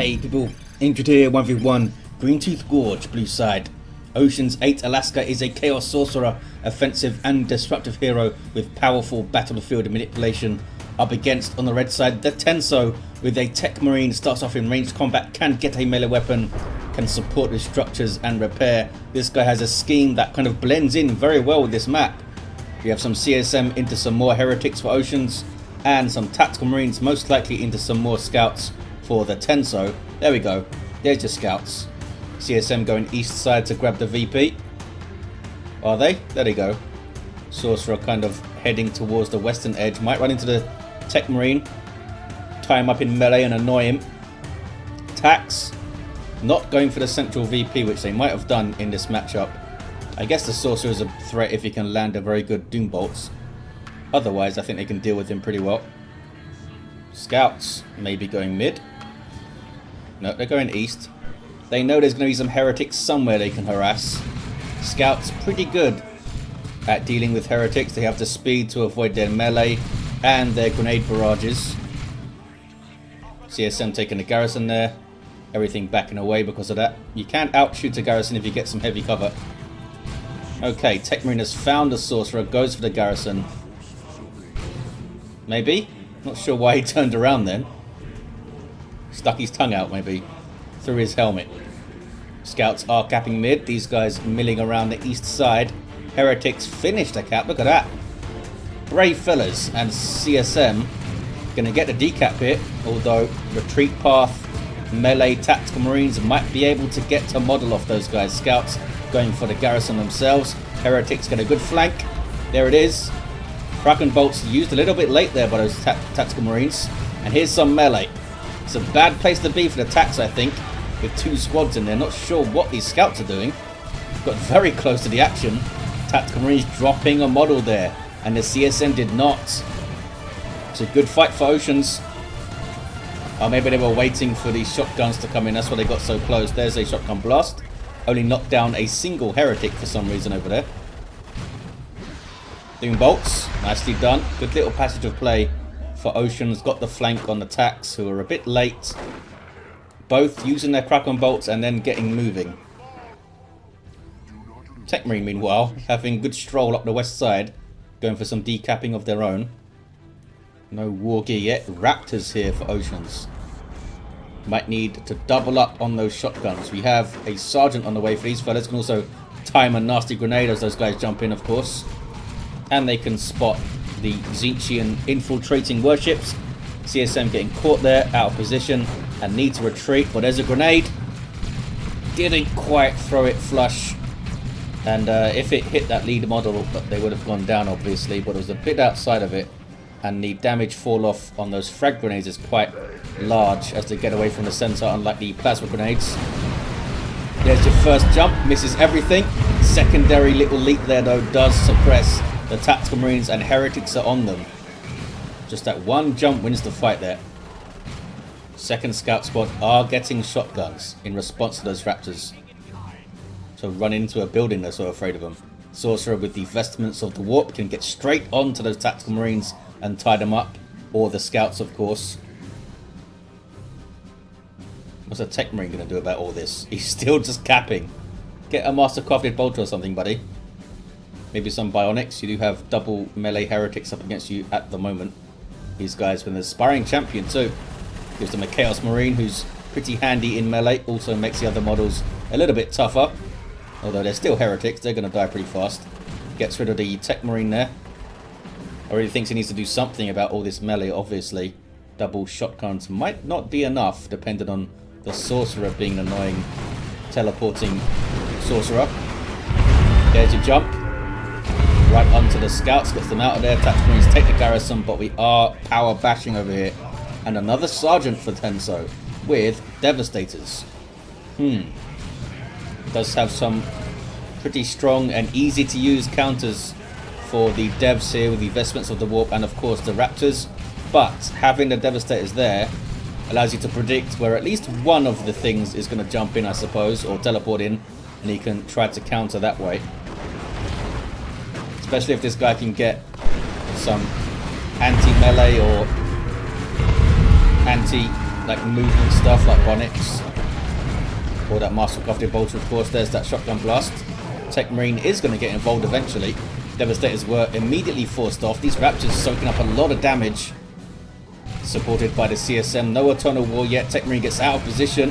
Hey people, Injured here, 1v1, Green Tooth Gorge, blue side. OceansAteAlaska is a Chaos Sorcerer, offensive and disruptive hero with powerful battlefield manipulation. Up against, on the red side, the Tenso with a Techmarine, starts off in ranged combat, can get a melee weapon, can support with structures and repair. This guy has a scheme that kind of blends in very well with this map. We have some CSM into some more heretics for Oceans, and some tactical marines most likely into some more scouts for the Tenso. There we go, there's your scouts. CSM going east side to grab the VP. Are they? There they go. Sorcerer kind of heading towards the western edge. Might run into the Techmarine, tie him up in melee and annoy him. Tax not going for the central VP, which they might have done in this matchup. I guess the Sorcerer is a threat if he can land a very good Doom Bolts. Otherwise, I think they can deal with him pretty well. Scouts maybe going mid. No, they're going east. They know there's going to be some heretics somewhere they can harass. Scouts pretty good at dealing with heretics. They have the speed to avoid their melee and their grenade barrages. CSM taking the garrison there. Everything backing away because of that. You can't outshoot a garrison if you get some heavy cover. Okay, Techmarine has found the Sorcerer, goes for the garrison. Maybe? Not sure why he turned around then. Stuck his tongue out maybe. Through his helmet. Scouts are capping mid. These guys milling around the east side. Heretics finished the cap. Look at that. Brave fellas. And CSM gonna get the decap hit. Although retreat path, melee, tactical marines might be able to get to model off those guys. Scouts going for the garrison themselves. Heretics get a good flank. There it is. Kraken bolts used a little bit late there by those tactical marines. And here's some melee. It's a bad place to be for the tax, I think, with two squads in there. Not sure what these scouts are doing. Got very close to the action. Tactical marines dropping a model there, and the CSM did not. It's a good fight for Oceans. Oh, maybe they were waiting for these shotguns to come in. That's why they got so close. There's a shotgun blast. Only knocked down a single heretic for some reason over there. Doom bolts, nicely done. Good little passage of play for Oceans. Got the flank on the tax, who are a bit late. Both using their Kraken bolts and then getting moving. Techmarine, meanwhile, having good stroll up the west side, going for some decapping of their own. No war gear yet. Raptors here for Oceans. Might need to double up on those shotguns. We have a sergeant on the way for these fellas. Can also time a nasty grenade as those guys jump in, of course. And they can spot the Tzeentchian infiltrating warships. CSM getting caught there, out of position, and need to retreat. But there's a grenade. Didn't quite throw it flush. And if it hit that lead model, they would have gone down, obviously. But it was a bit outside of it. And the damage fall off on those frag grenades is quite large as they get away from the center, unlike the plasma grenades. There's your first jump. Misses everything. Secondary little leap there, though, does suppress the tactical marines, and heretics are on them. Just that one jump wins the fight there. Second scout squad are getting shotguns in response to those raptors. So run into a building, they're so afraid of them. Sorcerer with the vestments of the warp can get straight onto those tactical marines and tie them up. Or the scouts, of course. What's a Techmarine going to do about all this? He's still just capping. Get a master crafted bolter or something, buddy. Maybe some bionics. You do have double melee heretics up against you at the moment. These guys with an aspiring champion too. Gives them a Chaos Marine who's pretty handy in melee. Also makes the other models a little bit tougher. Although they're still heretics, they're going to die pretty fast. Gets rid of the Techmarine there. Already thinks he needs to do something about all this melee, obviously. Double shotguns might not be enough, depending on the Sorcerer being an annoying teleporting Sorcerer. There's your jump. Right onto the scouts, gets them out of there. Tactical marines take the garrison, but we are power bashing over here. And another sergeant for Tenso with Devastators. Does have some pretty strong and easy to use counters for the devs here with the vestments of the warp and of course the raptors. But having the Devastators there allows you to predict where at least one of the things is going to jump in, I suppose, or teleport in, and he can try to counter that way. Especially if this guy can get some anti-melee or anti like movement stuff like Onyx. Or that Mastercrafted Bolter, of course. There's that Shotgun Blast. Techmarine is going to get involved eventually. Devastators were immediately forced off. These Raptors soaking up a lot of damage. Supported by the CSM. No Eternal War yet. Techmarine gets out of position.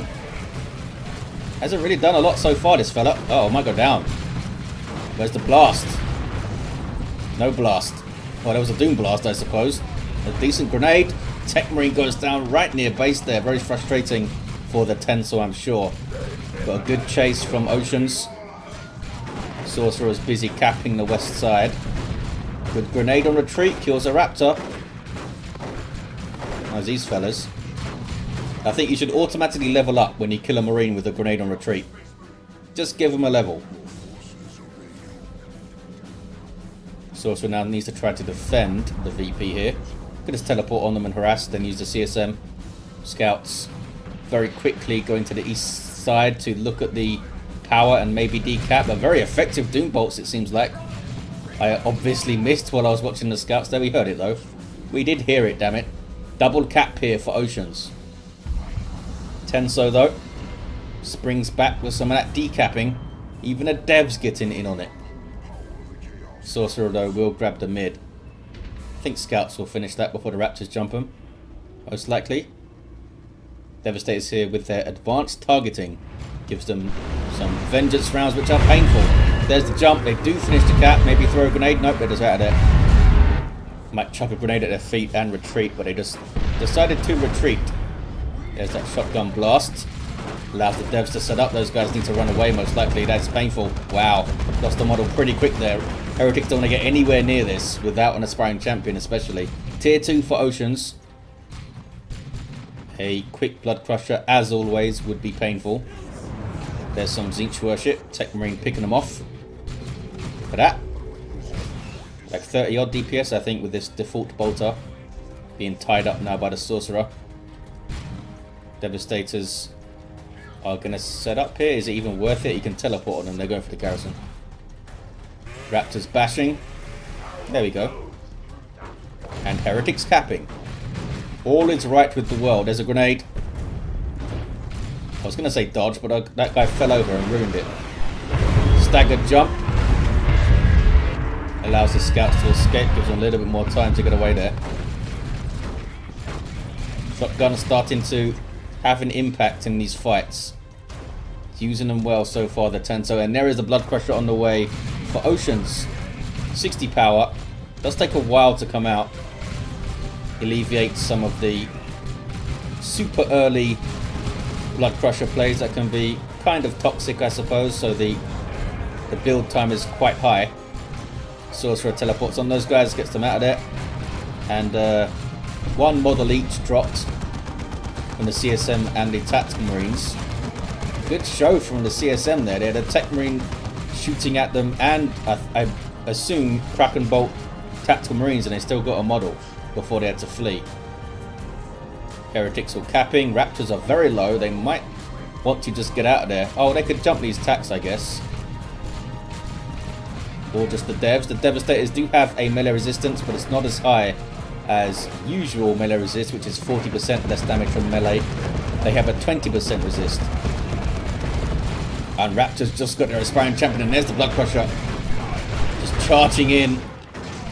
Hasn't really done a lot so far, this fella. Oh, might go down. Where's the blast? No blast. Well, there was a Doom Blast, I suppose. A decent grenade. Techmarine goes down right near base there. Very frustrating for the Tenso, I'm sure. Got a good chase from Oceans. Sorcerer's busy capping the west side. Good grenade on retreat. Kills a Raptor. How's these fellas? I think you should automatically level up when you kill a Marine with a grenade on retreat. Just give them a level. Sorcerer now needs to try to defend the VP here. Could just teleport on them and harass, then use the CSM. Scouts very quickly going to the east side to look at the power and maybe decap. A very effective Doom Bolts, it seems like. I obviously missed while I was watching the scouts there. We heard it though. We did hear it, damn it. Double cap here for Oceans. Tenso though springs back with some of that decapping. Even a Dev's getting in on it. Sorcerer though will grab the mid. I think scouts will finish that before the Raptors jump them. Most likely. Devastators here with their advanced targeting. Gives them some vengeance rounds which are painful. There's the jump. They do finish the cap. Maybe throw a grenade. Nope, they're just out of there. Might chuck a grenade at their feet and retreat, but they just decided to retreat. There's that shotgun blast. Allows the devs to set up. Those guys need to run away most likely. That's painful. Wow. Lost the model pretty quick there. Heretics don't want to get anywhere near this without an aspiring champion especially. Tier 2 for Oceans. A quick blood crusher as always would be painful. There's some Zinch worship. Techmarine picking them off. For that. Like 30 odd DPS I think with this default bolter. Being tied up now by the sorcerer. Devastators are going to set up here. Is it even worth it? You can teleport on them. They're going for the garrison. Raptors bashing. There we go. And Heretics capping. All is right with the world. There's a grenade. I was going to say dodge, but that guy fell over and ruined it. Staggered jump. Allows the scouts to escape. Gives them a little bit more time to get away there. Shotgun starting to have an impact in these fights. It's using them well so far, the Tenso. And there is a blood crusher on the way for Oceans. 60 power. Does take a while to come out. Alleviates some of the super early blood crusher plays that can be kind of toxic, I suppose. So the build time is quite high. Sorcerer teleports on those guys, gets them out of there. And one model each dropped from the CSM and the Tactical Marines. Good show from the CSM there. They had a Techmarine shooting at them and I assume Kraken Bolt Tactical Marines, and they still got a model before they had to flee. Heretics are capping. Raptors are very low. They might want to just get out of there. Oh, they could jump these tacks, I guess. Or just the devs. The Devastators do have a melee resistance, but it's not as high as usual melee resist, which is 40% less damage from melee. They have a 20% resist. And Raptors just got their aspiring champion, and there's the blood crusher. Just charging in,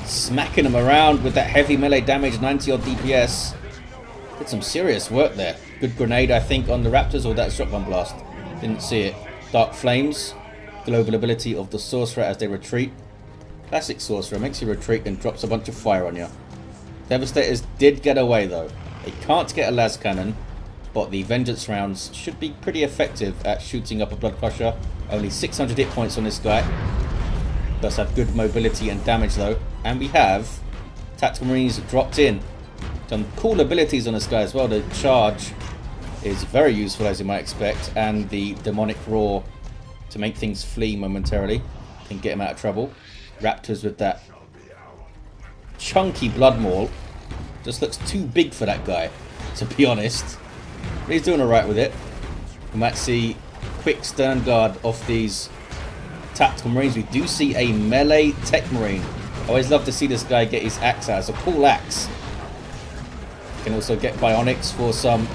smacking them around with that heavy melee damage, 90 odd DPS. Did some serious work there. Good grenade, I think, on the Raptors, or that shotgun blast. Didn't see it. Dark Flames. Global ability of the Sorcerer as they retreat. Classic Sorcerer. Makes you retreat and drops a bunch of fire on you. Devastators did get away, though. They can't get a las cannon, but the vengeance rounds should be pretty effective at shooting up a blood crusher. Only 600 hit points on this guy. Does have good mobility and damage, though. And we have Tactical Marines dropped in. Some cool abilities on this guy as well. The charge is very useful, as you might expect, and the demonic roar to make things flee momentarily can get him out of trouble. Raptors with that chunky blood maul just looks too big for that guy, to be honest. But he's doing alright with it. We might see quick stern guard off these Tactical Marines. We do see a melee Techmarine. I always love to see this guy get his axe out. It's a cool axe. Can also get Bionics for some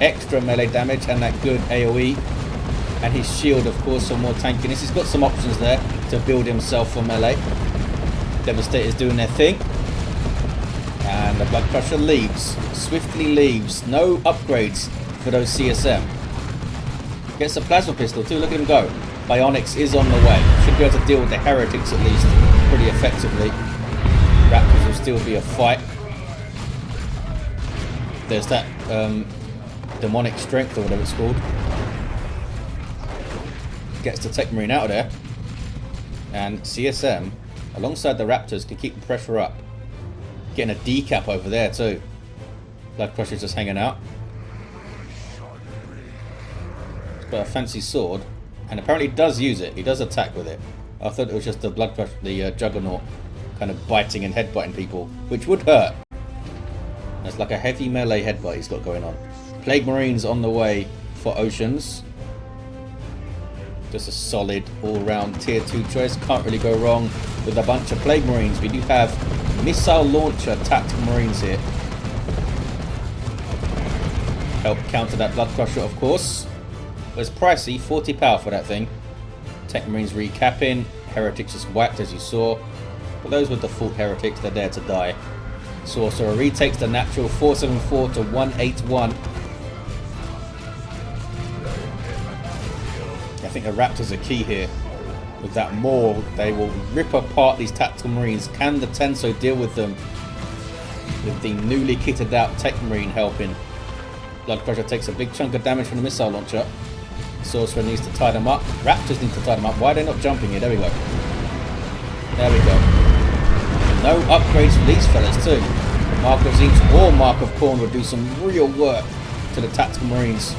extra melee damage and that good AoE. And his shield, of course, for more tankiness. He's got some options there to build himself for melee. Devastator's doing their thing. And the Blood Crusher leaves. Swiftly leaves. No upgrades for those CSM. Gets a plasma pistol too. Look at him go. Bionics is on the way. Should be able to deal with the heretics at least pretty effectively. Raptors will still be a fight. There's that demonic strength or whatever it's called. Gets the Techmarine out of there. And CSM, alongside the Raptors, can keep the pressure up. Getting a decap over there too. Blood Crusher's just hanging out. He's got a fancy sword. And apparently does use it. He does attack with it. I thought it was just the Blood Crusher, the Juggernaut, kind of biting and headbutting people, which would hurt. It's like a heavy melee headbutt he's got going on. Plague Marines on the way for Oceans. Just a solid all-round tier 2 choice. Can't really go wrong with a bunch of Plague Marines. We do have missile launcher tactical Marines here. Help counter that Blood Crusher, of course. But it's pricey, 40 power for that thing. Tech Marines recapping. Heretics just whacked, as you saw. But those were default Heretics. They're there to die. Sorcerer retakes the natural 474 to 181. I think the Raptors are key here. With that maul, they will rip apart these tactical Marines. Can the Tenso deal with them? With the newly kitted out Techmarine helping. Blood Crusher takes a big chunk of damage from the missile launcher. Sorcerer needs to tie them up. Raptors need to tie them up. Why are they not jumping here? There we go. There we go. No upgrades for these fellas too. Mark of Zinch or Mark of Khorne would do some real work to the tactical Marines.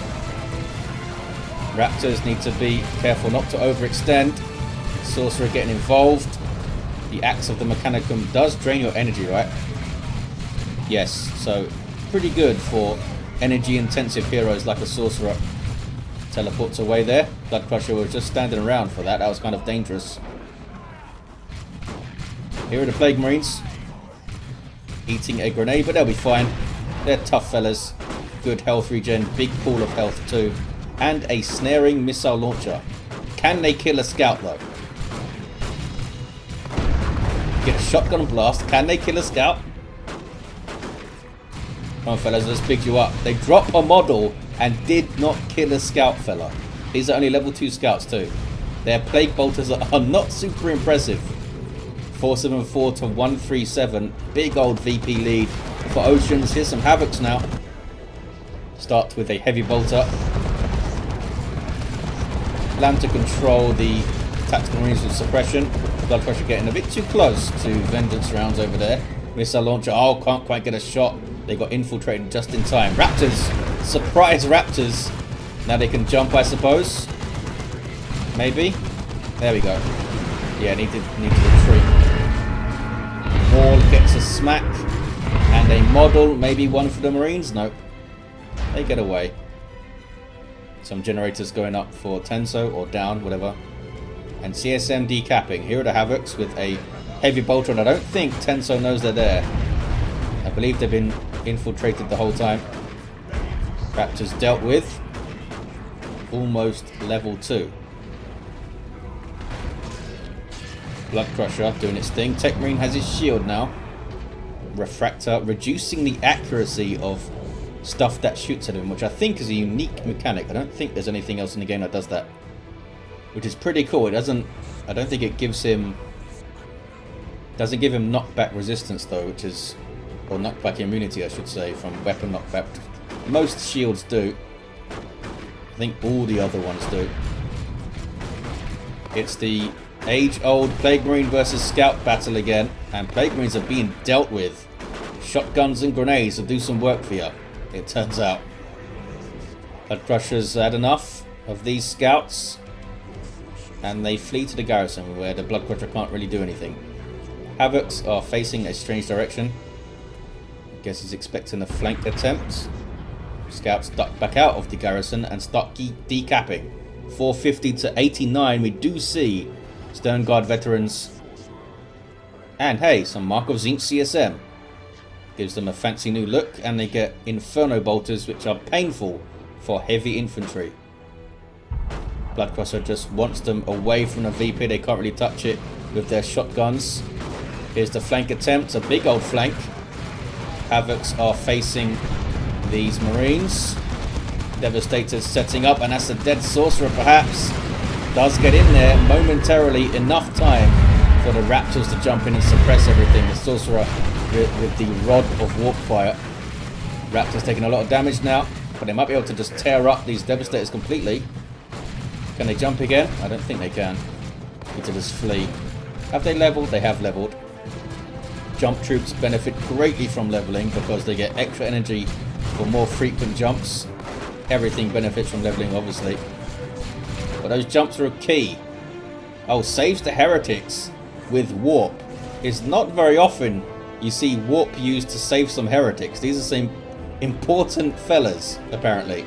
Raptors need to be careful not to overextend. Sorcerer getting involved. The Axe of the Mechanicum does drain your energy, right? Yes, so pretty good for energy intensive heroes like a Sorcerer. Teleports away there. Blood Crusher was just standing around for that. That was kind of dangerous. Here are the Plague Marines. Eating a grenade, but they'll be fine. They're tough fellas. Good health regen. Big pool of health too. And a snaring missile launcher. Can they kill a scout though? Get a shotgun blast. Can they kill a scout? Come on fellas, let's big you up. They drop a model and did not kill a scout fella. These are only level 2 scouts too. Their plague bolters are not super impressive. 474 to 137. Big old VP lead for Oceans. Here's some Havocs now. Start with a heavy bolter. Plan to control the tactical Marines with suppression. Blood Crusher getting a bit too close to vengeance rounds over there. Missile launcher. Oh, can't quite get a shot. They got infiltrated just in time. Raptors. Surprise Raptors. Now they can jump, I suppose. Maybe. There we go. Yeah, need to retreat. Maul gets a smack. And a model. Maybe one for the Marines. Nope. They get away. Some generators going up for Tenso or down, whatever. And CSM decapping. Here are the Havocs with a heavy bolter. And I don't think Tenso knows they're there. I believe they've been infiltrated the whole time. Raptors dealt with. Almost level 2. Blood Crusher doing its thing. Techmarine has his shield now. Refractor reducing the accuracy of stuff that shoots at him, which I think is a unique mechanic. I don't think there's anything else in the game that does that, which is pretty cool. It doesn't. I don't think it gives him. Doesn't give him knockback resistance though, which is, or knockback immunity, I should say, from weapon knockback. Most shields do. I think all the other ones do. It's the age-old Plague Marine versus Scout battle again, and Plague Marines are being dealt with. Shotguns and grenades will do some work for you, it turns out. Blood Crushers had enough of these scouts, and they flee to the garrison where the Blood Crusher can't really do anything. Havocs are facing a strange direction. I guess he's expecting a flank attempt. Scouts duck back out of the garrison and start decapping. 450 to 89, we do see Stern Guard veterans. And hey, some Mark of Zinch CSM. Gives them a fancy new look, and they get Inferno Bolters, which are painful for heavy infantry. Bloodcrusher just wants them away from the VP. They can't really touch it with their shotguns. Here's the flank attempt, a big old flank. Havocs are facing these Marines. Devastator's setting up, and that's a dead Sorcerer perhaps. Does get in there momentarily, enough time for the Raptors to jump in and suppress everything. The Sorcerer with the Rod of Warp Fire. Raptors taking a lot of damage now, but they might be able to just tear up these Devastators completely. Can they jump again? I don't think they can. Need to just flee. Have they leveled? They have leveled. Jump troops benefit greatly from leveling because they get extra energy for more frequent jumps. Everything benefits from leveling, obviously. But those jumps are a key. Oh, saves the heretics with warp. It's not very often you see warp used to save some heretics. These are some important fellas, apparently.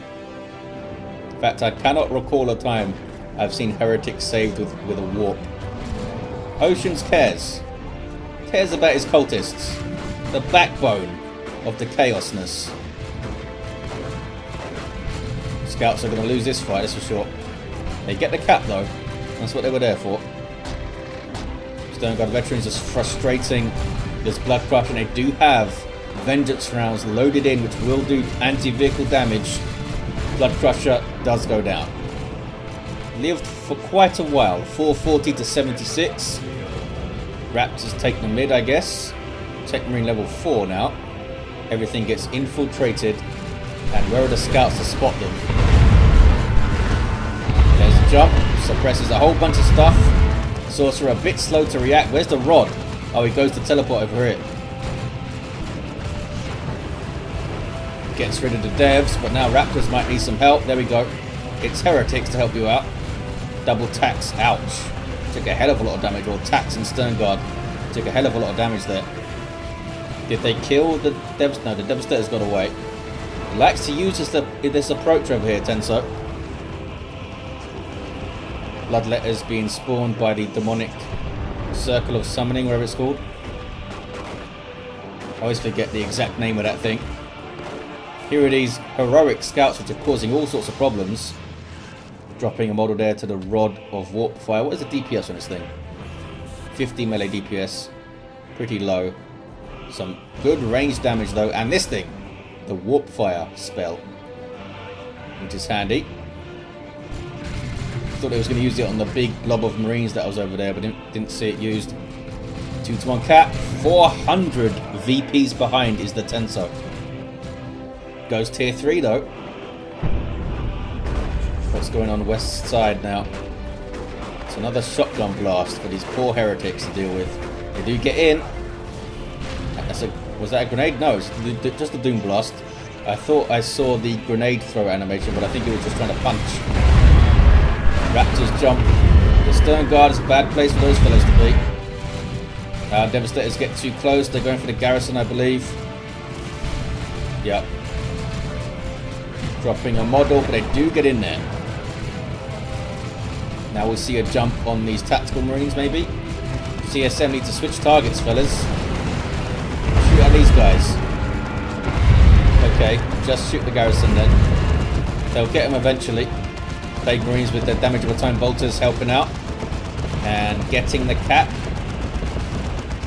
In fact, I cannot recall a time I've seen heretics saved with a warp. Oceans cares about his cultists. The backbone of the chaosness. Scouts are going to lose this fight, that's for sure. They get the cap though. That's what they were there for. Stone Guard veterans just frustrating this blood crush, and they do have vengeance rounds loaded in, which will do anti-vehicle damage. Blood Crusher does go down. Lived for quite a while. 440 to 76. Raptors take the mid, I guess. Techmarine level 4 now. Everything gets infiltrated. And where are the scouts to spot them? There's the jump. Suppresses a whole bunch of stuff. Sorcerer a bit slow to react. Where's the rod? Oh, he goes to teleport over here. Gets rid of the devs, but now Raptors might need some help. There we go. It's heretics to help you out. Double tax. Ouch. Took a hell of a lot of damage. Or tax and Stern Guard. Took a hell of a lot of damage there. Did they kill the devs? No, the Devastator's got away. Likes to use this approach over here, Tenso. Bloodletters being spawned by the demonic circle of summoning, whatever it's called. I always forget the exact name of that thing. Here are these heroic scouts which are causing all sorts of problems. Dropping a model there to the Rod of Warp Fire. What is the DPS on this thing? 50 melee DPS. Pretty low. Some good range damage though. And this thing, the Warp Fire spell, which is handy. Thought they was going to use it on the big blob of Marines that was over there, but didn't see it used. 2-to-1 cap. 400 VPs behind is the Tenso. Goes tier 3 though. What's going on west side now? It's another shotgun blast for these poor heretics to deal with. They do get in. Was that a grenade? No, it's just a Doom Blast. I thought I saw the grenade throw animation, but I think it was just trying to punch. Raptors jump. The Stern Guard is a bad place for those fellows to be. Devastators get too close. They're going for the garrison, I believe. Yep. Dropping a model, but they do get in there. Now we'll see a jump on these tactical Marines, maybe. CSM need to switch targets, fellas. Shoot at these guys. Okay, just shoot the garrison then. They'll get them eventually. Plague Marines with their damageable time bolters helping out. And getting the cap.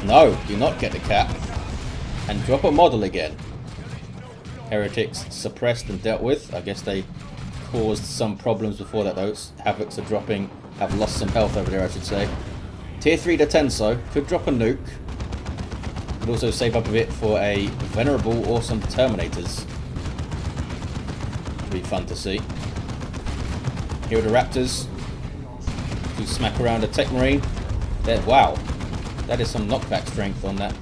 No, do not get the cap. And drop a model again. Heretics suppressed and dealt with. I guess they caused some problems before that though. Havocs are dropping, have lost some health over there, I should say. Tier 3 to Tenso. Could drop a nuke. Could also save up a bit for a Venerable or some Terminators. Should be fun to see. Here are the Raptors. Do smack around a Techmarine. There, wow. That is some knockback strength on that.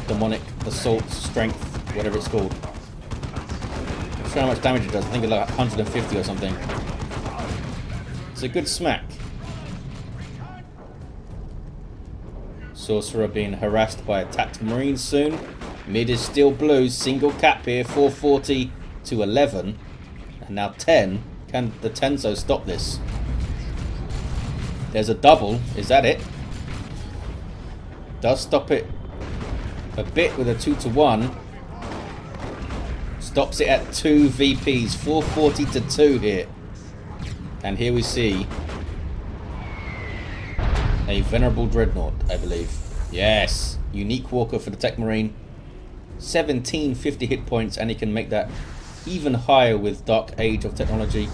Demonic Assault Strength, whatever it's called. I'm sure how much damage it does. I think it's like 150 or something. It's a good smack. Sorcerer being harassed by a tactical Marine soon. Mid is still blue. Single cap here. 440 to 11. And now 10. Can the Tenso stop this? There's a double. Is that it? Does stop it. a bit with a 2-to-1. Stops it at 2 VPs, 440 to 2 here. And here we see a Venerable Dreadnought, I believe. Yes, unique walker for the Techmarine. 1750 hit points, and he can make that even higher with Dark Age of Technology.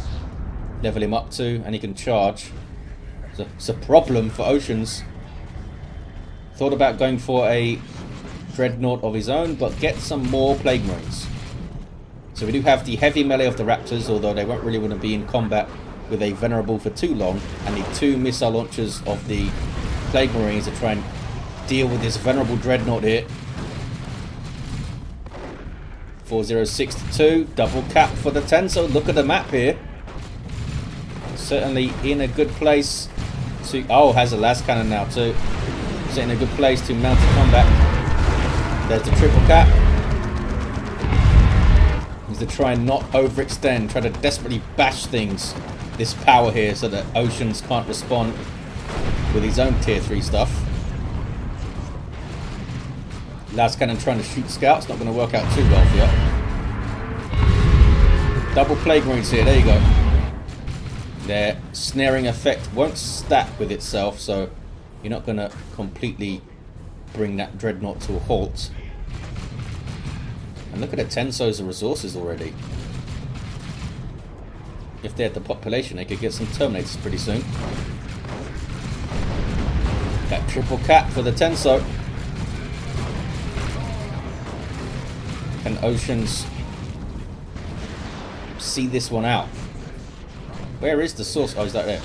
Level him up to, and he can charge. So it's a problem for Oceans. Thought about going for a Dreadnought of his own, but get some more Plague Marines. So we do have the heavy melee of the Raptors, although they won't really want to be in combat with a Venerable for too long, and the 2 missile launchers of the Plague Marines to try and deal with this Venerable Dreadnought here. 406 to 2, double cap for the Tenso. Look at the map here. Certainly in a good place to... Oh, has a las cannon now too. So in a good place to mount a combat. There's the triple cap. He's to try and not overextend, try to desperately bash things. This power here so that Oceans can't respond with his own tier 3 stuff. Las cannon trying to shoot scouts, not going to work out too well for you. Double Plague Marines here, there you go. Their snaring effect won't stack with itself, so you're not going to completely bring that Dreadnought to a halt. And look at the Tenso's resources already. If they had the population, they could get some Terminators pretty soon. That triple cap for the Tenso. Can Oceans see this one out? Where is the source? Oh, is that there?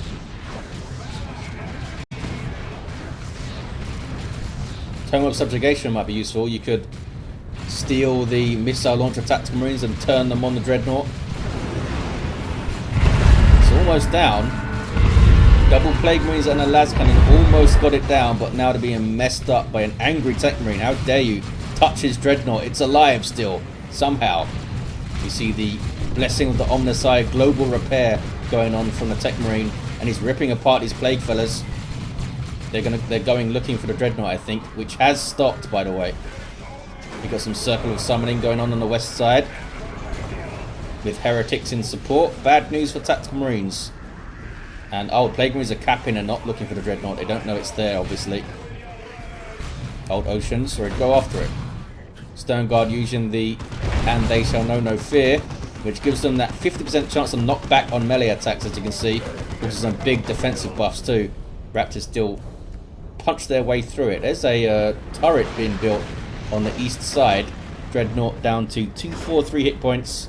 Tome of Subjugation might be useful. You could steal the missile launcher tactical marines and turn them on the Dreadnought. It's almost down. Double Plague Marines and a las cannon almost got it down, but now they're being messed up by an angry Techmarine. How dare you touch his Dreadnought? It's alive still, somehow. You see the blessing of the Omnicide global repair going on from the Techmarine, and he's ripping apart these Plague fellas. They're going looking for the Dreadnought, I think, which has stopped, by the way. We've got some Circle of Summoning going on the west side with Heretics in support. Bad news for Tactical Marines. And oh, Plague Marines are capping and not looking for the Dreadnought. They don't know it's there, obviously. Old Oceans, or go after it. Stone Guard using the And They Shall Know No Fear, which gives them that 50% chance to knock back on melee attacks, as you can see. Which is some big defensive buffs too. Raptors still punch their way through it. There's a turret being built on the east side. Dreadnought down to 243 hit points.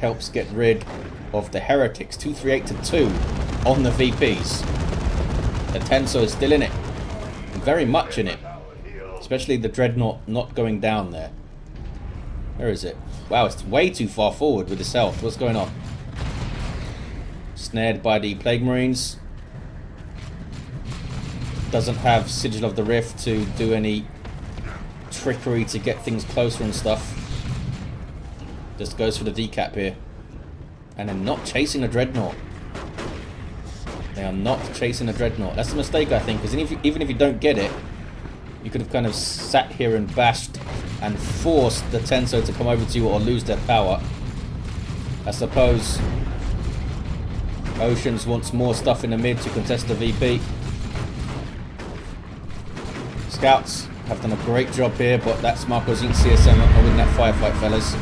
Helps get rid of the Heretics. 238 to 2 on the VPs. The Tenso is still in it. Very much in it. Especially the Dreadnought not going down there. Where is it? Wow, it's way too far forward with his health. What's going on? Snared by the Plague Marines. Doesn't have Sigil of the Rift to do any trickery to get things closer and stuff. Just goes for the decap here. And they're not chasing a Dreadnought. They are not chasing a Dreadnought. That's a mistake, I think, because even if you don't get it, you could have kind of sat here and bashed and forced the Tenso to come over to you or lose their power. I suppose Oceans wants more stuff in the mid to contest the VP. Scouts have done a great job here, but that's Marco's CSM not winning that firefight, fellas.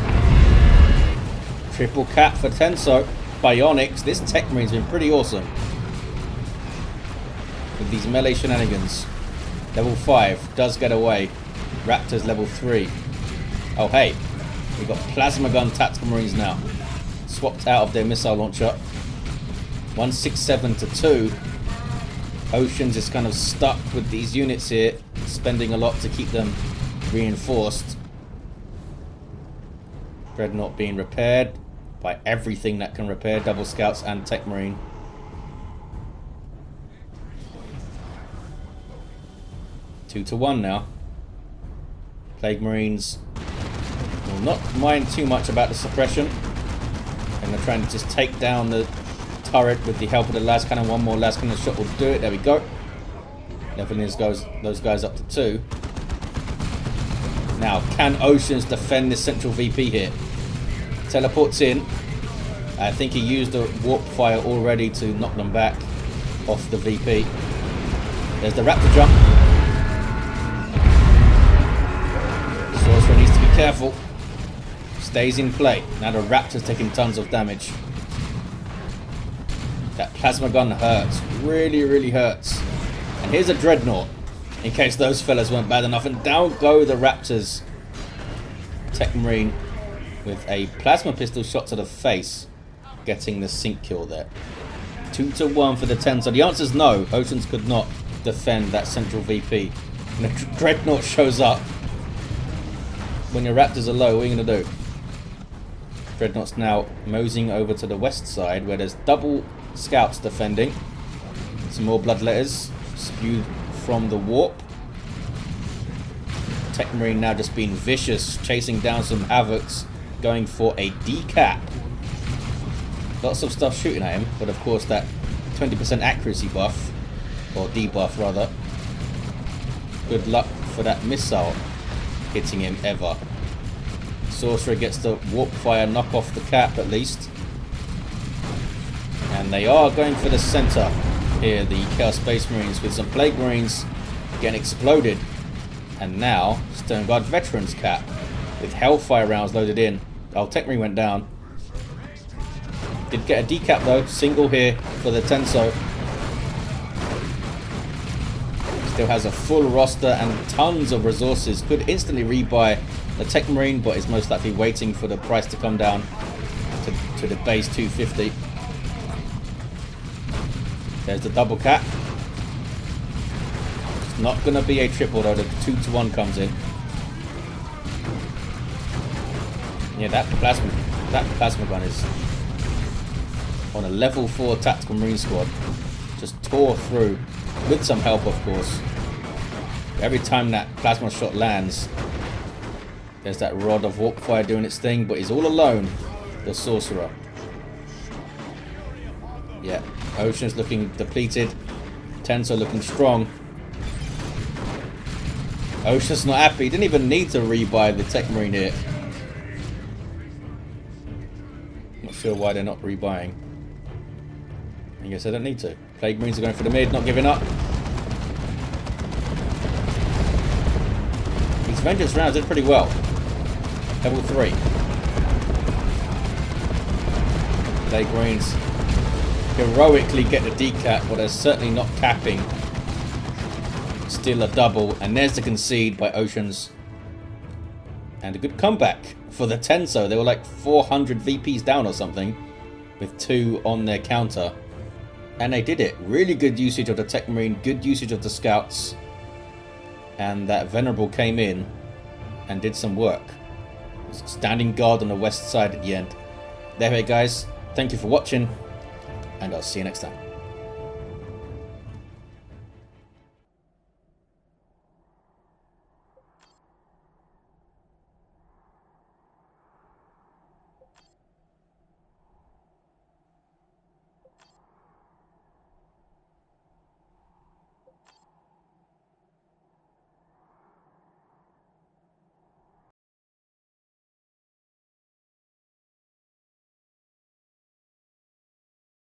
Triple cap for Tenso. Bionics. This Techmarine's been pretty awesome with these melee shenanigans. Level 5 does get away. Raptors level 3. Oh hey, we've got plasma gun tactical marines now. Swapped out of their missile launcher. 167 to 2. Oceans is kind of stuck with these units here, spending a lot to keep them reinforced. Dreadnought being repaired by everything that can repair. Double Scouts and Techmarine. 2 to 1 now. Plague Marines will not mind too much about the suppression. And they're trying to just take down the turret with the help of the las cannon. One more las cannon shot will do it. There we go. Leveling those guys up to 2. Now, can Oceans defend this central VP here? Teleports in. I think he used a warp fire already to knock them back off the VP. There's the Raptor jump. Sorcerer needs to be careful. Stays in play. Now the Raptor's taking tons of damage. That plasma gun hurts. Really, really hurts. And here's a Dreadnought, in case those fellas weren't bad enough. And down go the Raptors. Techmarine with a plasma pistol shot to the face, getting the sync kill there. 2-1 for the Tenso. The answer is no. Oceans could not defend that central VP. And the Dreadnought shows up. When your Raptors are low, what are you going to do? Dreadnought's now moseying over to the west side, where there's double scouts defending. Some more bloodletters spewed from the warp. Techmarine now just being vicious, chasing down some Havocs, going for a decap. Lots of stuff shooting at him, but of course that 20% accuracy buff, or debuff rather. Good luck for that missile hitting him ever. Sorcerer gets the warp fire knock off the cap at least. And they are going for the center here, the Chaos Space Marines, with some Plague Marines getting exploded. And now Stone Guard Veterans cap with Hellfire rounds loaded in. Oh, Techmarine went down. Did get a decap though, single here for the Tenso. Still has a full roster and tons of resources. Could instantly rebuy the Techmarine, but is most likely waiting for the price to come down to the base 250. There's the double cap. It's not going to be a triple though. The 2-1 comes in. Yeah, that plasma gun is on a level 4 tactical marine squad. Just tore through with some help, of course. Every time that plasma shot lands, there's that rod of warp fire doing its thing, but he's all alone, the Sorcerer. Yeah, Ocean's looking depleted. Tenso looking strong. Ocean's not happy. He didn't even need to rebuy the Techmarine here. Not sure why they're not rebuying. I guess I don't need to. Plague Marines are going for the mid, not giving up. These Vengeance rounds did pretty well. Level 3. Plague Marines heroically get the decap, but they're certainly not capping. Still a double, and there's the concede by Oceans. And a good comeback for the Tenso. They were like 400 VPs down or something, with 2 on their counter. And they did it. Really good usage of the Techmarine, good usage of the scouts. And that Venerable came in and did some work. Standing guard on the west side at the end. There we go, guys. Thank you for watching, and I'll see you next time.